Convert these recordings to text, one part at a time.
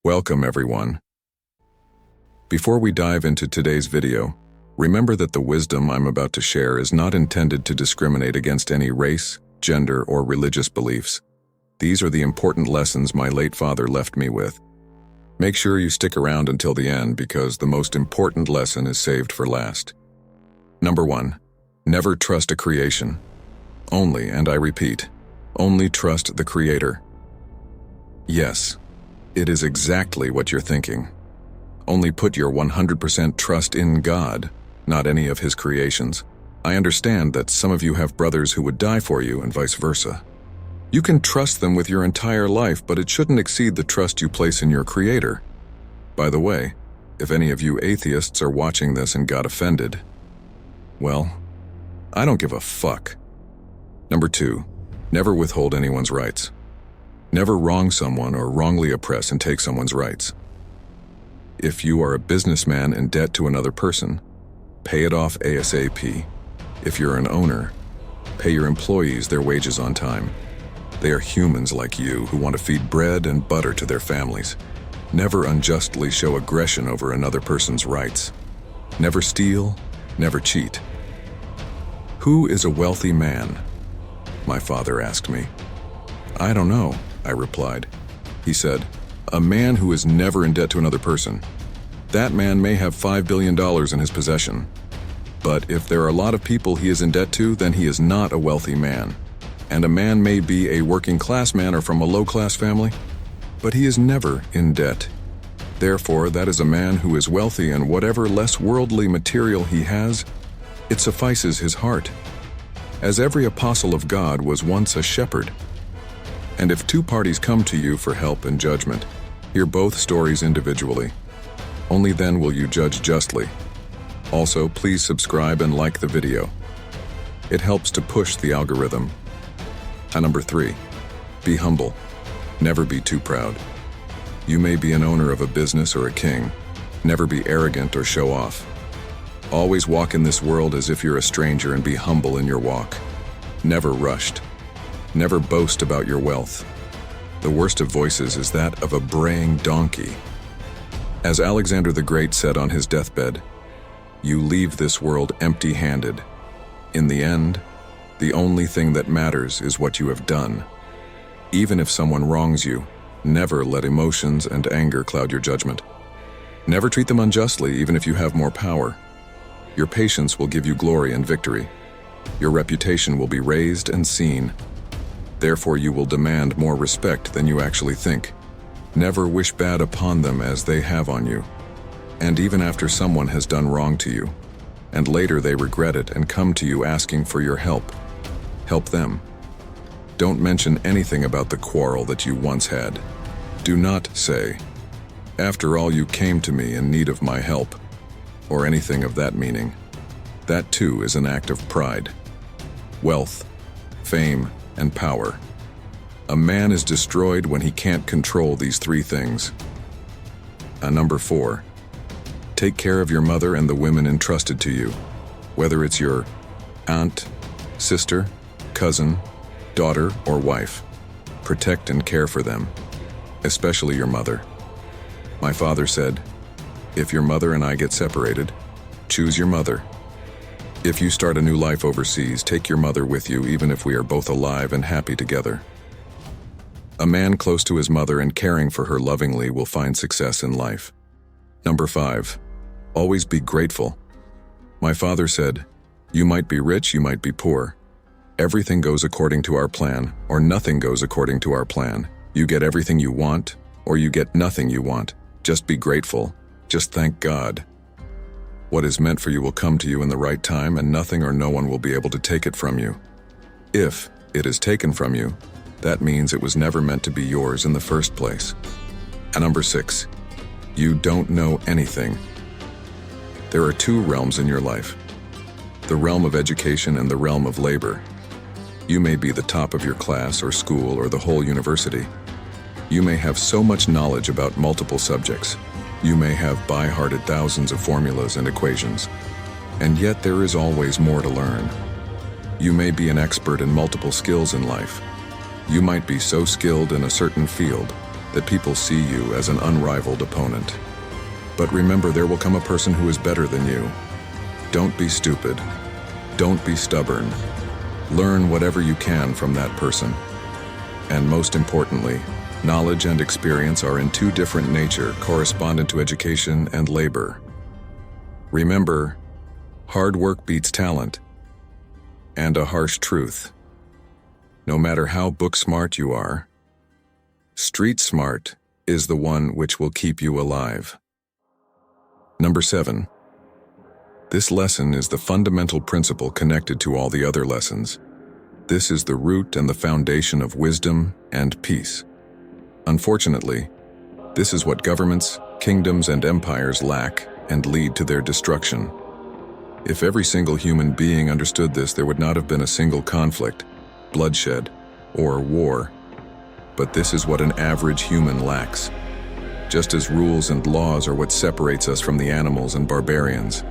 Welcome everyone. Before we dive into today's video, remember that the wisdom I'm about to share is not intended to discriminate against any race, gender, or religious beliefs. These are the important lessons my late father left me with. Make sure you stick around until the end because the most important lesson is saved for last. Number 1. Never trust a creation. Only, and I repeat, only trust the Creator. Yes, it is exactly what you're thinking. Only put your 100% trust in God, not any of His creations. I understand that some of you have brothers who would die for you and vice versa. You can trust them with your entire life, but it shouldn't exceed the trust you place in your Creator. By the way, if any of you atheists are watching this and got offended, well, I don't give a fuck. Number 2, never withhold anyone's rights. Never wrong someone or wrongly oppress and take someone's rights. If you are a businessman in debt to another person, pay it off ASAP. If you're an owner, pay your employees their wages on time. They are humans like you who want to feed bread and butter to their families. Never unjustly show aggression over another person's rights. Never steal, never cheat. Who is a wealthy man? My father asked me. I don't know, I replied. He said, a man who is never in debt to another person. That man may have $5 billion in his possession. But if there are a lot of people he is in debt to, then he is not a wealthy man. And a man may be a working class man or from a low-class family, but he is never in debt. Therefore, that is a man who is wealthy, and whatever less worldly material he has, it suffices his heart. As every apostle of God was once a shepherd. And if two parties come to you for help and judgment, hear both stories individually. Only then will you judge justly. Also, please subscribe and like the video. It helps to push the algorithm. Number 3, be humble. Never be too proud. You may be an owner of a business or a king. Never be arrogant or show off. Always walk in this world as if you're a stranger and be humble in your walk. Never rushed. Never boast about your wealth. The worst of voices is that of a braying donkey. As Alexander the Great said on his deathbed, you leave this world empty-handed. In the end, the only thing that matters is what you have done. Even if someone wrongs you, never let emotions and anger cloud your judgment. Never treat them unjustly, even if you have more power. Your patience will give you glory and victory. Your reputation will be raised and seen. Therefore, you will demand more respect than you actually think. Never wish bad upon them as they have on you. And even after someone has done wrong to you, and later they regret it and come to you asking for your help, help them. Don't mention anything about the quarrel that you once had. Do not say, after all you came to me in need of my help, or anything of that meaning. That too is an act of pride. Wealth, fame, and power. A man is destroyed when he can't control these 3 things. Number 4, take care of your mother and the women entrusted to you, whether it's your aunt, sister, cousin, daughter, or wife. Protect and care for them, especially your mother. My father said, if your mother and I get separated, choose your mother. If you start a new life overseas, take your mother with you even if we are both alive and happy together. A man close to his mother and caring for her lovingly will find success in life. Number 5, always be grateful. My father said, you might be rich, you might be poor. Everything goes according to our plan, or nothing goes according to our plan. You get everything you want, or you get nothing you want. Just be grateful. Just thank God. What is meant for you will come to you in the right time, and nothing or no one will be able to take it from you. If it is taken from you, that means it was never meant to be yours in the first place. Number 6, you don't know anything. There are 2 realms in your life. The realm of education and the realm of labor. You may be the top of your class or school or the whole university. You may have so much knowledge about multiple subjects. You may have by-hearted thousands of formulas and equations. And yet there is always more to learn. You may be an expert in multiple skills in life. You might be so skilled in a certain field, that people see you as an unrivaled opponent. But remember, there will come a person who is better than you. Don't be stupid. Don't be stubborn. Learn whatever you can from that person. And most importantly, knowledge and experience are in two different nature, correspondent to education and labor. Remember, hard work beats talent, and a harsh truth. No matter how book smart you are, street smart is the one which will keep you alive. Number 7. This lesson is the fundamental principle connected to all the other lessons. This is the root and the foundation of wisdom and peace. Unfortunately, this is what governments, kingdoms, and empires lack and lead to their destruction. If every single human being understood this, there would not have been a single conflict, bloodshed, or war. But this is what an average human lacks. Just as rules and laws are what separates us from the animals and barbarians.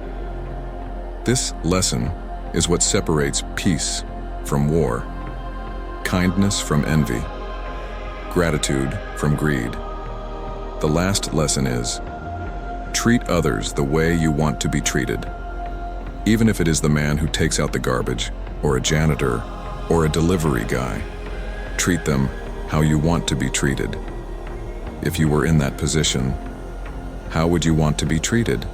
This lesson is what separates peace from war, kindness from envy, gratitude from greed. The last lesson is, treat others the way you want to be treated. Even if it is the man who takes out the garbage, or a janitor, or a delivery guy, treat them how you want to be treated. If you were in that position, how would you want to be treated?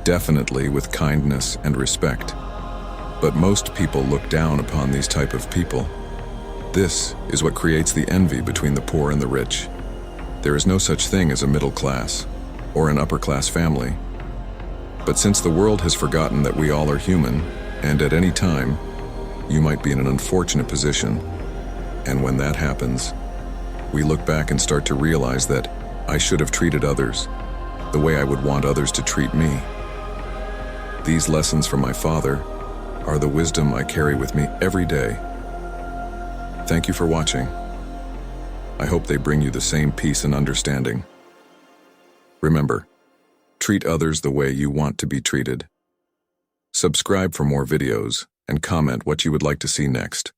Definitely with kindness and respect. But most people look down upon these type of people. This is what creates the envy between the poor and the rich. There is no such thing as a middle class or an upper class family. But since the world has forgotten that we all are human, and at any time, you might be in an unfortunate position, and when that happens, we look back and start to realize that I should have treated others the way I would want others to treat me. These lessons from my father are the wisdom I carry with me every day. Thank you for watching. I hope they bring you the same peace and understanding. Remember, treat others the way you want to be treated. Subscribe for more videos and comment what you would like to see next.